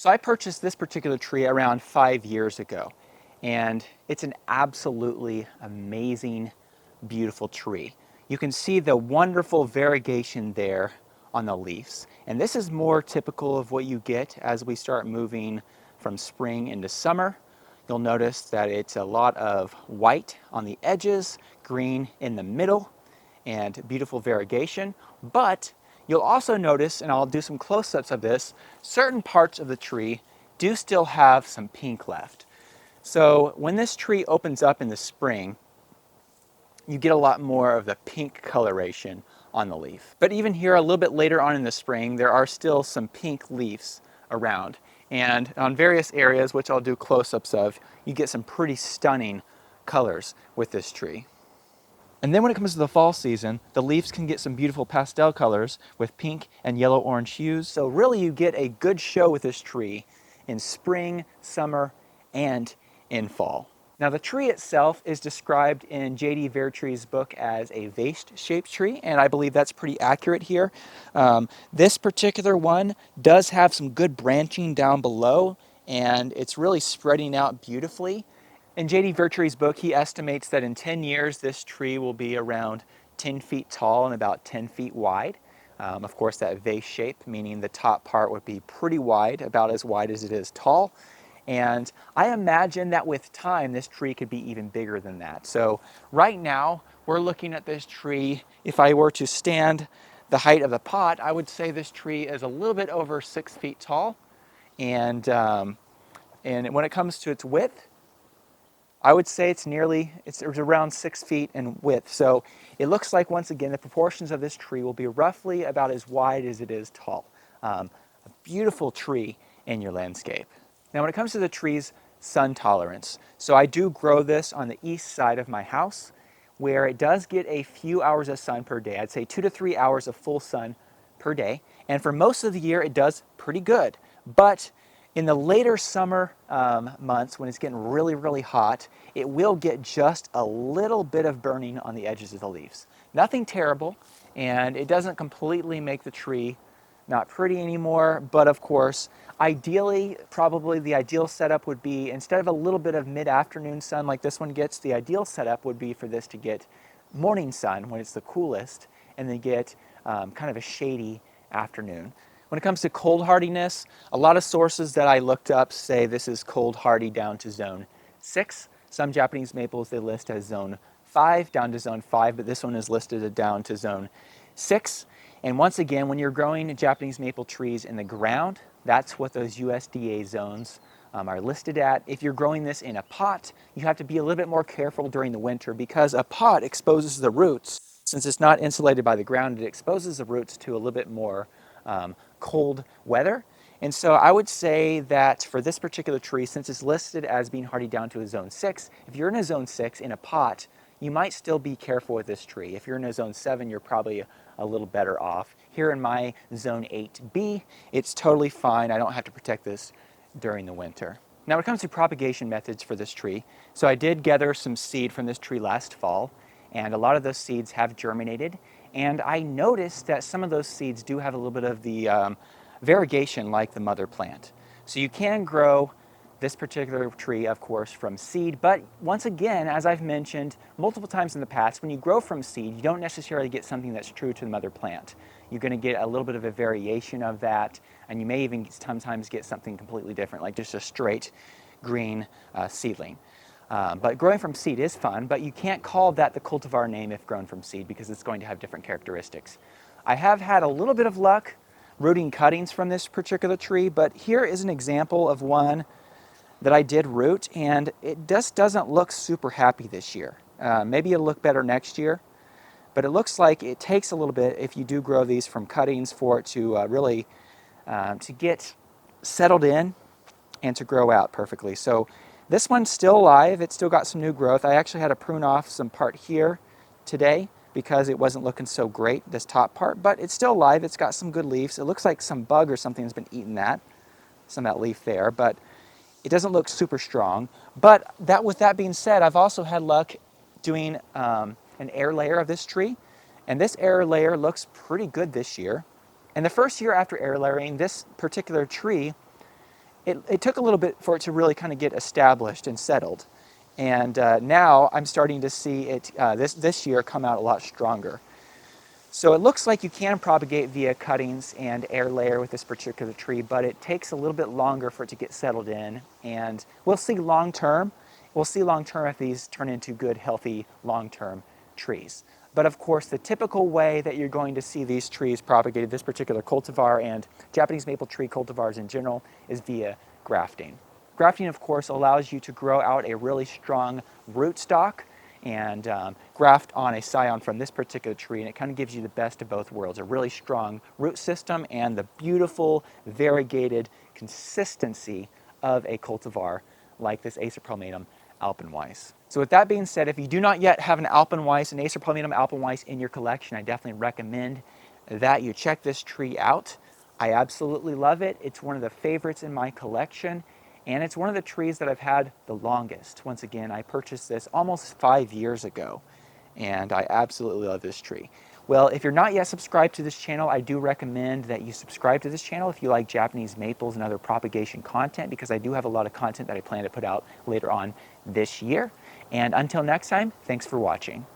So I purchased this particular tree around 5 years ago, and it's an absolutely amazing, beautiful tree. You can see the wonderful variegation there on the leaves. And this is more typical of what you get as we start moving from spring into summer. You'll notice that it's a lot of white on the edges, green in the middle, and beautiful variegation. But you'll also notice, and I'll do some close-ups of this, certain parts of the tree do still have some pink left. So when this tree opens up in the spring, you get a lot more of the pink coloration on the leaf. But even here a little bit later on in the spring, there are still some pink leaves around. And on various areas, which I'll do close-ups of, you get some pretty stunning colors with this tree. And then when it comes to the fall season, the leaves can get some beautiful pastel colors with pink and yellow-orange hues. So really you get a good show with this tree in spring, summer, and in fall. Now the tree itself is described in J.D. Vertree's book as a vase-shaped tree, and I believe that's pretty accurate here. This particular one does have some good branching down below, and it's really spreading out beautifully. In J.D. Vertree's book, he estimates that in 10 years, this tree will be around 10 feet tall and about 10 feet wide. Of course, that vase shape, meaning the top part would be pretty wide, about as wide as it is tall. And I imagine that with time, this tree could be even bigger than that. So right now, we're looking at this tree. If I were to stand the height of the pot, I would say this tree is a little bit over 6 feet tall. And when it comes to its width, I would say it's around 6 feet in width. So it looks like, once again, the proportions of this tree will be roughly about as wide as it is tall. A beautiful tree in your landscape. Now when it comes to the tree's sun tolerance, so I do grow this on the east side of my house, where it does get a few hours of sun per day. I'd say 2 to 3 hours of full sun per day. And for most of the year, it does pretty good. But in the later summer months, when it's getting really, really hot, it will get just a little bit of burning on the edges of the leaves. Nothing terrible, and it doesn't completely make the tree not pretty anymore, but of course, ideally, probably the ideal setup would be, instead of a little bit of mid-afternoon sun like this one gets, the ideal setup would be for this to get morning sun when it's the coolest, and then get kind of a shady afternoon. When it comes to cold hardiness, a lot of sources that I looked up say this is cold hardy down to zone 6. Some Japanese maples they list as zone 5 down to zone 5, but this one is listed down to zone 6. And once again, when you're growing Japanese maple trees in the ground, that's what those USDA zones are listed at. If you're growing this in a pot, you have to be a little bit more careful during the winter, because a pot exposes the roots. Since it's not insulated by the ground, it exposes the roots to a little bit more cold weather. And so I would say that for this particular tree, since it's listed as being hardy down to a zone 6, if you're in a zone 6 in a pot, you might still be careful with this tree. If you're in a zone 7, you're probably a little better off. Here in my zone 8B, it's totally fine. I don't have to protect this during the winter. Now when it comes to propagation methods for this tree, so I did gather some seed from this tree last fall, and a lot of those seeds have germinated, and I noticed that some of those seeds do have a little bit of the variegation like the mother plant. So you can grow this particular tree, of course, from seed, but once again, as I've mentioned multiple times in the past, when you grow from seed, you don't necessarily get something that's true to the mother plant. You're going to get a little bit of a variation of that, and you may even sometimes get something completely different, like just a straight green seedling. But growing from seed is fun, but you can't call that the cultivar name if grown from seed, because it's going to have different characteristics. I have had a little bit of luck rooting cuttings from this particular tree, but here is an example of one that I did root, and it just doesn't look super happy this year. Maybe it'll look better next year, but it looks like it takes a little bit, if you do grow these from cuttings, for it to really to get settled in and to grow out perfectly. So this one's still alive. It's still got some new growth. I actually had to prune off some part here today because it wasn't looking so great, this top part, but it's still alive. It's got some good leaves. It looks like some bug or something has been eating that, some of that leaf there, but it doesn't look super strong. But with that being said, I've also had luck doing an air layer of this tree, and this air layer looks pretty good this year. And the first year after air layering, this particular tree it took a little bit for it to really kind of get established and settled. And now I'm starting to see it this year come out a lot stronger. So it looks like you can propagate via cuttings and air layer with this particular tree, but it takes a little bit longer for it to get settled in. And we'll see long term. We'll see long term if these turn into good, healthy, long term trees. But of course, the typical way that you're going to see these trees propagated, this particular cultivar and Japanese maple tree cultivars in general, is via grafting. Grafting, of course, allows you to grow out a really strong rootstock and graft on a scion from this particular tree, and it kind of gives you the best of both worlds, a really strong root system and the beautiful variegated consistency of a cultivar like this Acer palmatum Alpenweiss. So with that being said, if you do not yet have an Alpenweiss, an Acer palmatum Alpenweiss in your collection, I definitely recommend that you check this tree out. I absolutely love it. It's one of the favorites in my collection. And it's one of the trees that I've had the longest. Once again, I purchased this almost 5 years ago, and I absolutely love this tree. Well, if you're not yet subscribed to this channel, I do recommend that you subscribe to this channel if you like Japanese maples and other propagation content, because I do have a lot of content that I plan to put out later on this year. And until next time, thanks for watching.